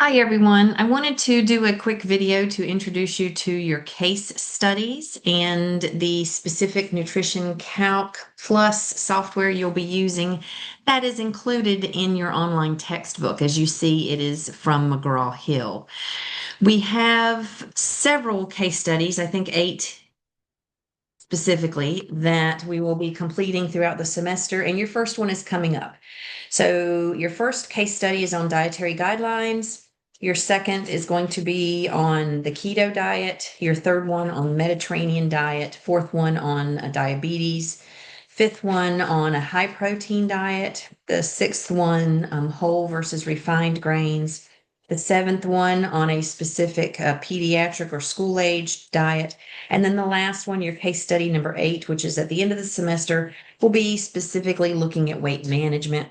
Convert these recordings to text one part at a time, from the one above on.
Hi, everyone. I wanted to do a quick video to introduce you to your case studies and the specific Nutrition Calc Plus software you'll be using that is included in your online textbook. As you see, it is from McGraw-Hill. We have several case studies, I think 8 specifically, that we will be completing throughout the semester, and your first one is coming up. So your first case study is on dietary guidelines. Your second is going to be on the keto diet. Your third one on Mediterranean diet. Fourth one on diabetes. Fifth one on a high protein diet. The sixth one, whole versus refined grains. The seventh one on a specific pediatric or school age diet. And then the last one, your case study number 8, which is at the end of the semester, will be specifically looking at weight management.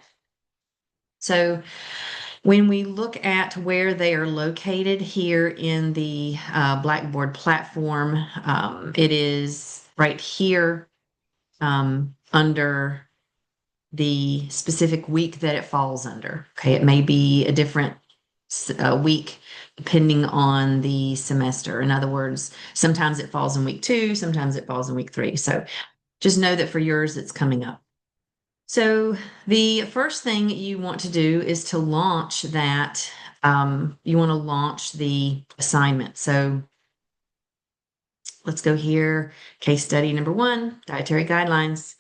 So when we look at where they are located here in the Blackboard platform, it is right here under the specific week that it falls under. Okay, it may be a different week depending on the semester. In other words, sometimes it falls in week 2, sometimes it falls in week 3. So just know that for yours, it's coming up. So the first thing you want to do is to launch that. You want to launch the assignment. So let's go here. Case study number 1, dietary guidelines.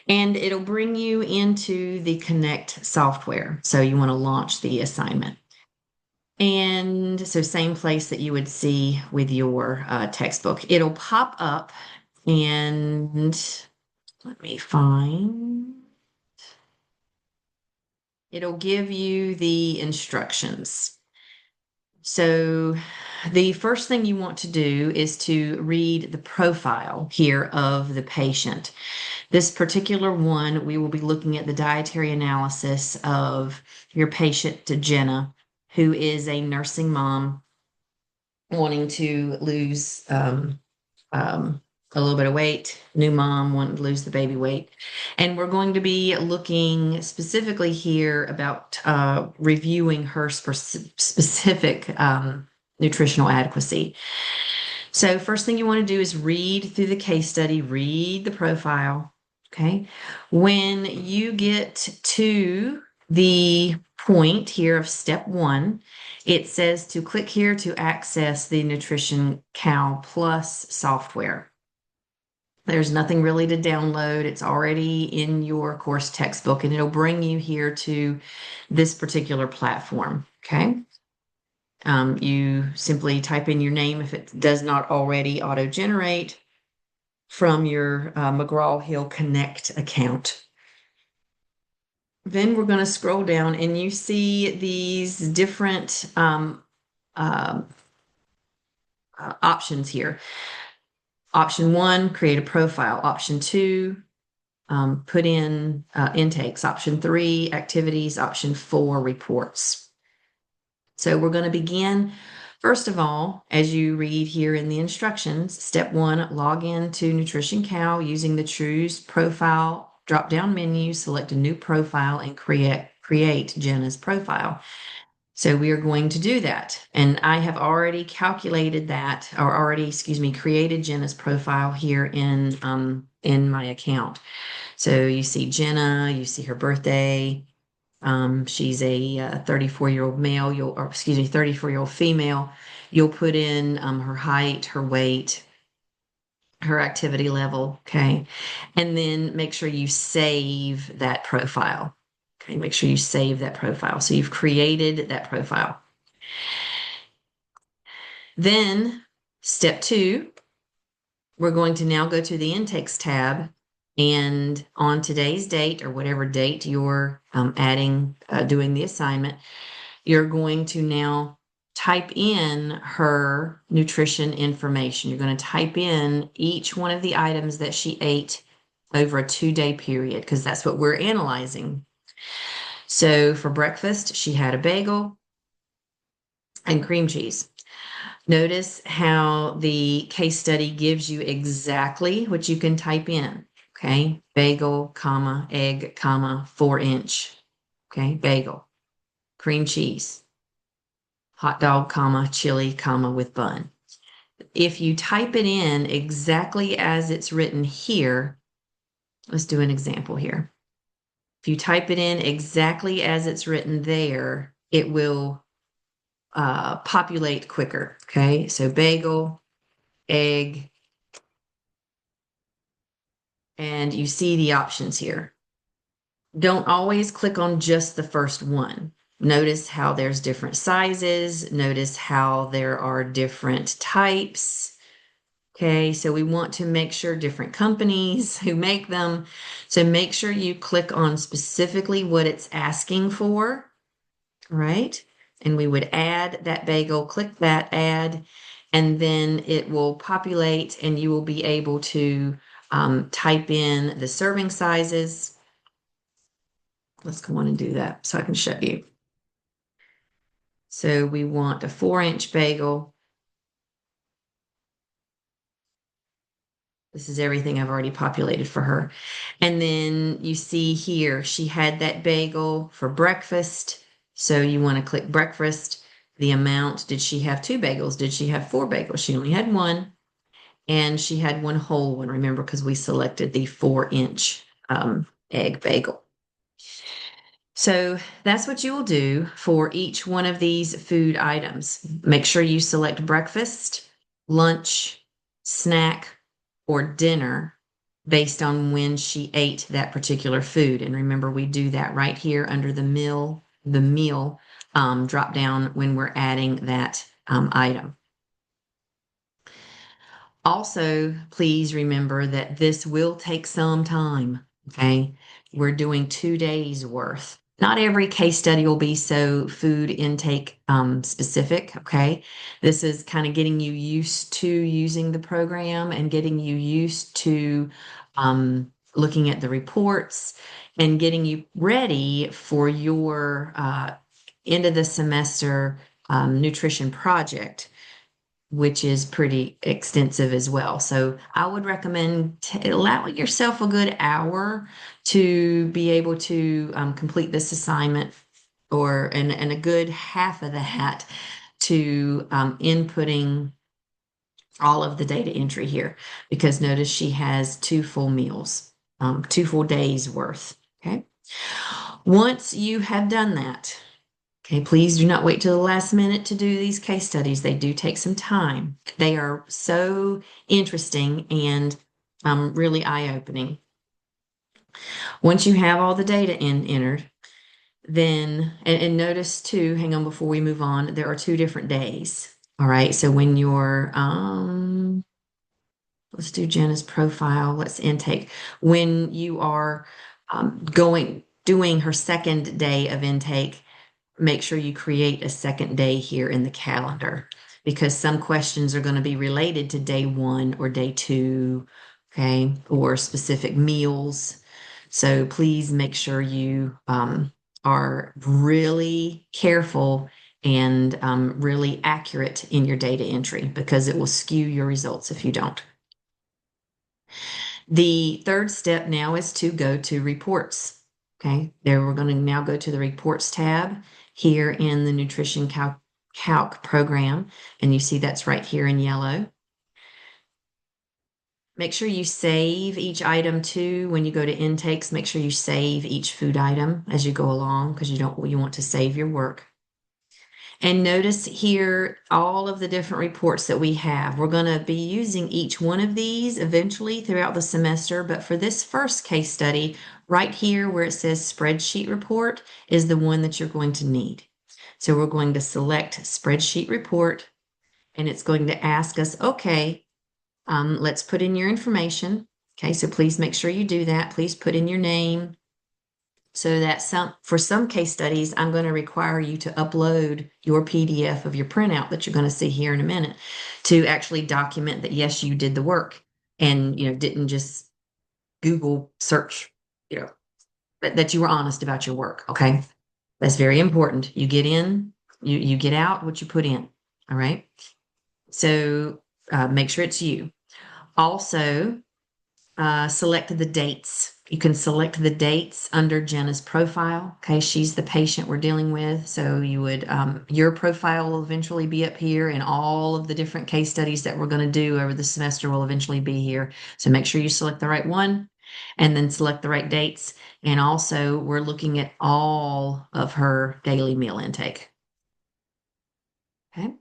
And it'll bring you into the Connect software. So you want to launch the assignment. And so same place that you would see with your textbook. It'll pop up and let me find. It'll give you the instructions. So the first thing you want to do is to read the profile here of the patient. This particular one, we will be looking at the dietary analysis of your patient, Jenna, who is a nursing mom wanting to lose a little bit of weight, new mom wanting to lose the baby weight. And we're going to be looking specifically here about reviewing her specific nutritional adequacy. So first thing you want to do is read through the case study, read the profile. Okay. When you get to the point here of step 1, it says to click here to access the NutritionCal Plus software. There's nothing really to download. It's already in your course textbook, and it'll bring you here to this particular platform. Okay. You simply type in your name if it does not already auto-generate from your McGraw-Hill Connect account. Then we're going to scroll down and you see these different options here. Option 1, create a profile. Option 2, put in intakes. Option 3, activities. Option 4, reports. So we're going to begin. First of all, as you read here in the instructions, step 1, log in to NutritionCal using the Choose Profile drop-down menu, select a new profile, and create Jenna's profile. So we are going to do that. And I have already calculated that, or already, created Jenna's profile here in my account. So you see Jenna, you see her birthday. She's a 34-year-old male, 34-year-old female. You'll put in her height, her weight, her activity level, okay? And then make sure you save that profile. Okay, make sure you save that profile. So you've created that profile. Then step 2, we're going to now go to the intakes tab, and on today's date or whatever date you're doing the assignment, you're going to now type in her nutrition information. You're going to type in each one of the items that she ate over a 2-day period, because that's what we're analyzing. So for breakfast, she had a bagel and cream cheese. Notice how the case study gives you exactly what you can type in. Okay, bagel, comma, egg, comma, 4-inch. Okay, bagel, cream cheese. hot dog, comma, chili, comma, with bun. If you type it in exactly as it's written here, let's do an example here. If you type it in exactly as it's written there, it will populate quicker. Okay, so bagel, egg, and you see the options here. Don't always click on just the first one. Notice how there's different sizes. Notice how there are different types. Okay, so we want to make sure different companies who make them. So make sure you click on specifically what it's asking for, right? And we would add that bagel, click that add, and then it will populate and you will be able to type in the serving sizes. Let's go on and do that so I can show you. So we want a 4-inch bagel. This is everything I've already populated for her. And then you see here, she had that bagel for breakfast. So you want to click breakfast. The amount, did she have 2 bagels? Did she have 4 bagels? She only had 1. And she had 1 whole one, remember, because we selected the 4-inch egg bagel. So that's what you will do for each one of these food items. Make sure you select breakfast, lunch, snack, or dinner based on when she ate that particular food. And remember, we do that right here under the meal drop down when we're adding that item. Also, please remember that this will take some time, okay? We're doing 2 days worth. Not every case study will be so food intake specific, okay? This is kind of getting you used to using the program and getting you used to looking at the reports and getting you ready for your end of the semester nutrition project, which is pretty extensive as well. So I would recommend allowing yourself a good hour to be able to complete this assignment, and a good half of that to inputting all of the data entry here, because notice she has 2 full meals, 2 full days worth. Okay. Once you have done that, okay, please do not wait till the last minute to do these case studies. They do take some time. They are so interesting and really eye-opening. Once you have all the data entered, then, and notice too, hang on before we move on, there are 2 different days. All right, so when you're, let's do Jenna's profile, let's intake. When you are doing her second day of intake, make sure you create a second day here in the calendar, because some questions are going to be related to day 1 or day 2, okay, or specific meals. So please make sure you are really careful and really accurate in your data entry, because it will skew your results if you don't. The third step now is to go to reports. Okay, there we're going to now go to the reports tab here in the Nutrition Calc program, and you see that's right here in yellow. Make sure you save each item too. When you go to intakes, make sure you save each food item as you go along, because you want to save your work. And notice here all of the different reports that we have. We're going to be using each one of these eventually throughout the semester, but for this first case study, right here where it says spreadsheet report is the one that you're going to need. So we're going to select spreadsheet report, and it's going to ask us, okay, let's put in your information. Okay, so please make sure you do that. Please put in your name, so that for some case studies, I'm going to require you to upload your PDF of your printout that you're going to see here in a minute to actually document that, yes, you did the work and, didn't just Google search, that you were honest about your work. Okay. That's very important. You get in, you get out what you put in. All right. So make sure it's you. Also, select the dates. You can select the dates under Jenna's profile. Okay, she's the patient we're dealing with. So you would, your profile will eventually be up here, and all of the different case studies that we're going to do over the semester will eventually be here. So make sure you select the right one and then select the right dates. And also, we're looking at all of her daily meal intake. Okay.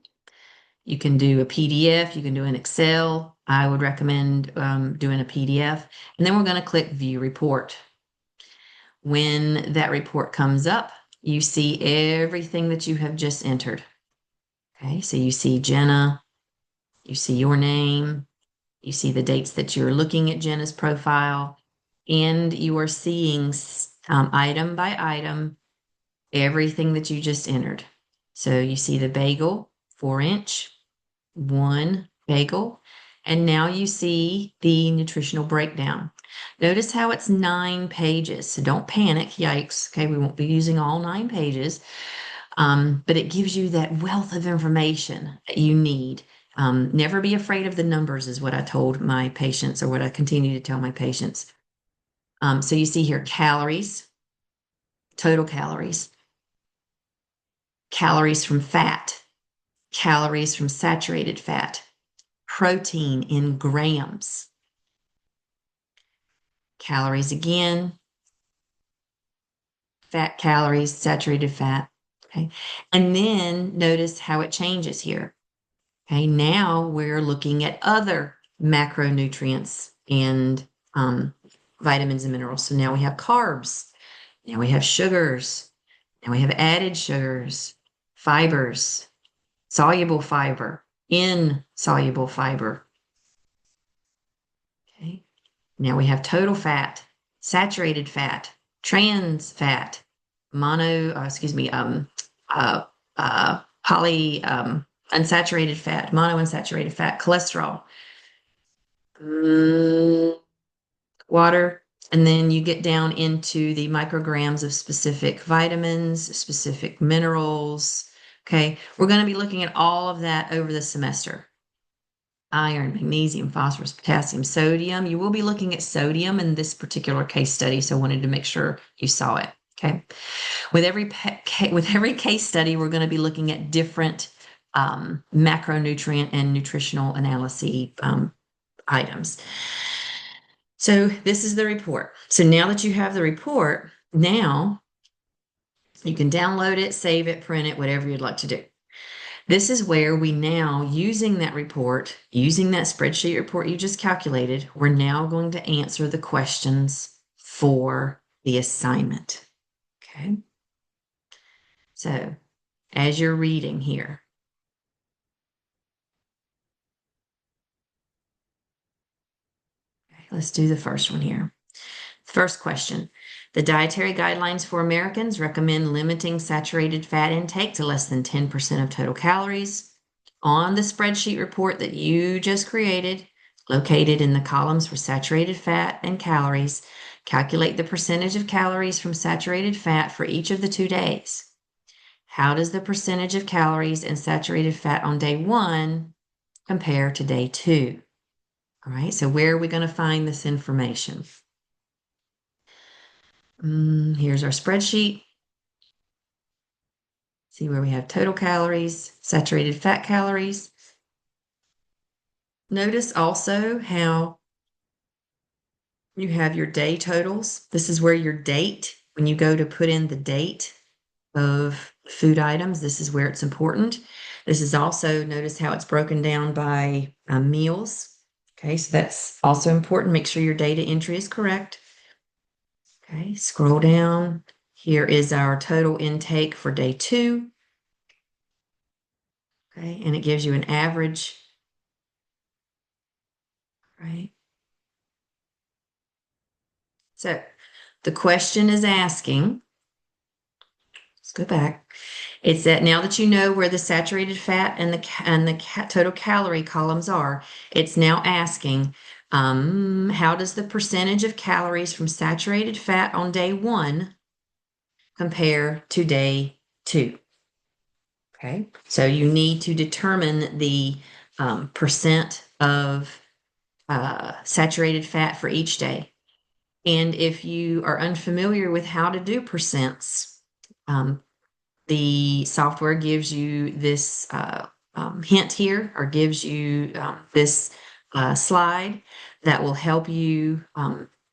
You can do a PDF, you can do an Excel. I would recommend doing a PDF. And then we're going to click View Report. When that report comes up, you see everything that you have just entered. Okay, so you see Jenna, you see your name, you see the dates that you're looking at Jenna's profile, and you are seeing item by item everything that you just entered. So you see the bagel, 4-inch, one bagel, and now you see the nutritional breakdown. Notice how it's 9 pages. So don't panic. Yikes. Okay, we won't be using all 9 pages, but it gives you that wealth of information that you need. Never be afraid of the numbers, is what I told my patients, or what I continue to tell my patients. So you see here calories, total calories, calories from fat, calories from saturated fat, protein in grams, calories again, fat, calories, saturated fat. Okay. And then notice how it changes here. Okay. Now we're looking at other macronutrients and vitamins and minerals. So now we have carbs. Now we have sugars. Now we have added sugars, fibers, soluble fiber, insoluble fiber. Okay. Now we have total fat, saturated fat, trans fat, uh, poly, unsaturated fat, monounsaturated fat, cholesterol, mm, water. And then you get down into the micrograms of specific vitamins, specific minerals. Okay. We're going to be looking at all of that over the semester. Iron, magnesium, phosphorus, potassium, sodium. You will be looking at sodium in this particular case study, so I wanted to make sure you saw it. Okay. With every case study, we're going to be looking at different macronutrient and nutritional analysis items. So this is the report. So now that you have the report, now you can download it, save it, print it, whatever you'd like to do. This is where we now, using that report, using that spreadsheet report you just calculated, we're now going to answer the questions for the assignment. Okay. So as you're reading here, okay, let's do the first one here. First question. The dietary guidelines for Americans recommend limiting saturated fat intake to less than 10% of total calories. On the spreadsheet report that you just created, located in the columns for saturated fat and calories, calculate the percentage of calories from saturated fat for each of the 2 days. How does the percentage of calories and saturated fat on day 1 compare to day 2? All right, so where are we going to find this information? Here's our spreadsheet. See where we have total calories, saturated fat calories. Notice also how you have your day totals. This is where your date, when you go to put in the date of food items, this is where it's important. This is also, notice how it's broken down by meals. Okay, so that's also important. Make sure your data entry is correct. Okay, scroll down. Here is our total intake for day 2. Okay, and it gives you an average, right? So the question is asking, let's go back. It's that now that you know where the saturated fat and the total calorie columns are, it's now asking, how does the percentage of calories from saturated fat on day 1 compare to day 2? Okay, so you need to determine the percent of saturated fat for each day. And if you are unfamiliar with how to do percents, the software gives you this hint here, or gives you this slide that will help you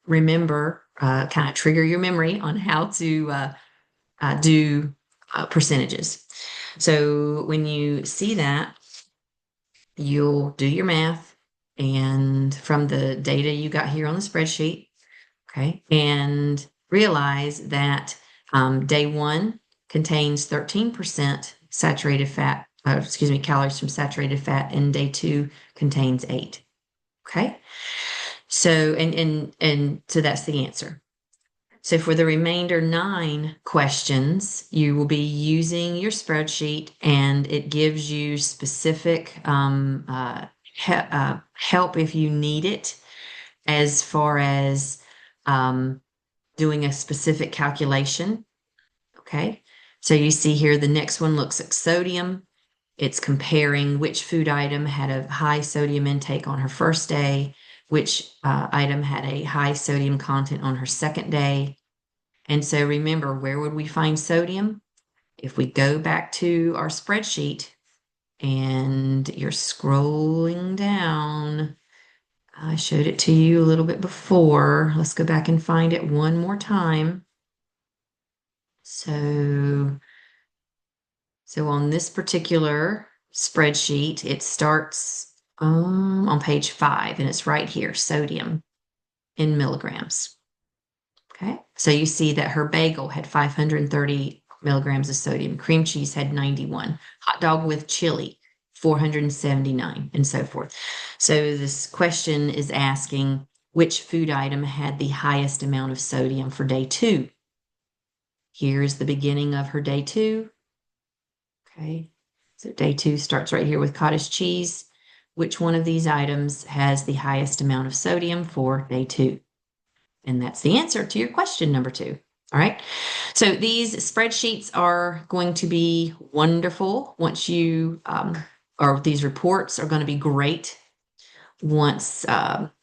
remember, kind of trigger your memory on how to do percentages. So when you see that, you'll do your math and from the data you got here on the spreadsheet, okay, and realize that day one contains 13% saturated fat, excuse me, calories from saturated fat, and day two contains 8. Okay. So, and so that's the answer. So for the remainder 9 questions, you will be using your spreadsheet, and it gives you specific help if you need it, as far as doing a specific calculation. Okay. So you see here, the next one looks at sodium. It's comparing which food item had a high sodium intake on her first day, which item had a high sodium content on her second day. And so remember, where would we find sodium? If we go back to our spreadsheet and you're scrolling down, I showed it to you a little bit before. Let's go back and find it one more time. So on this particular spreadsheet, it starts on page 5, and it's right here, sodium in milligrams. Okay, so you see that her bagel had 530 milligrams of sodium, cream cheese had 91, hot dog with chili, 479, and so forth. So this question is asking which food item had the highest amount of sodium for day 2. Here's the beginning of her day 2. Okay, so day 2 starts right here with cottage cheese. Which one of these items has the highest amount of sodium for day 2? And that's the answer to your question number 2. All right. So these spreadsheets are going to be wonderful once you, or these reports are going to be great once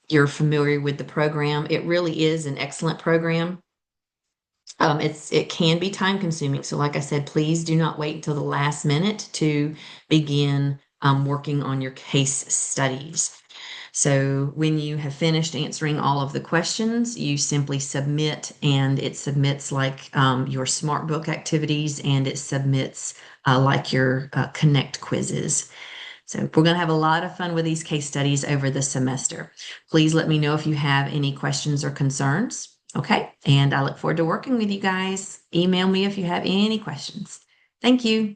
you're familiar with the program. It really is an excellent program. It can be time consuming. So like I said, please do not wait until the last minute to begin working on your case studies. So when you have finished answering all of the questions, you simply submit, and it submits like your SmartBook activities, and it submits like your Connect quizzes. So we're going to have a lot of fun with these case studies over the semester. Please let me know if you have any questions or concerns. Okay. And I look forward to working with you guys. Email me if you have any questions. Thank you.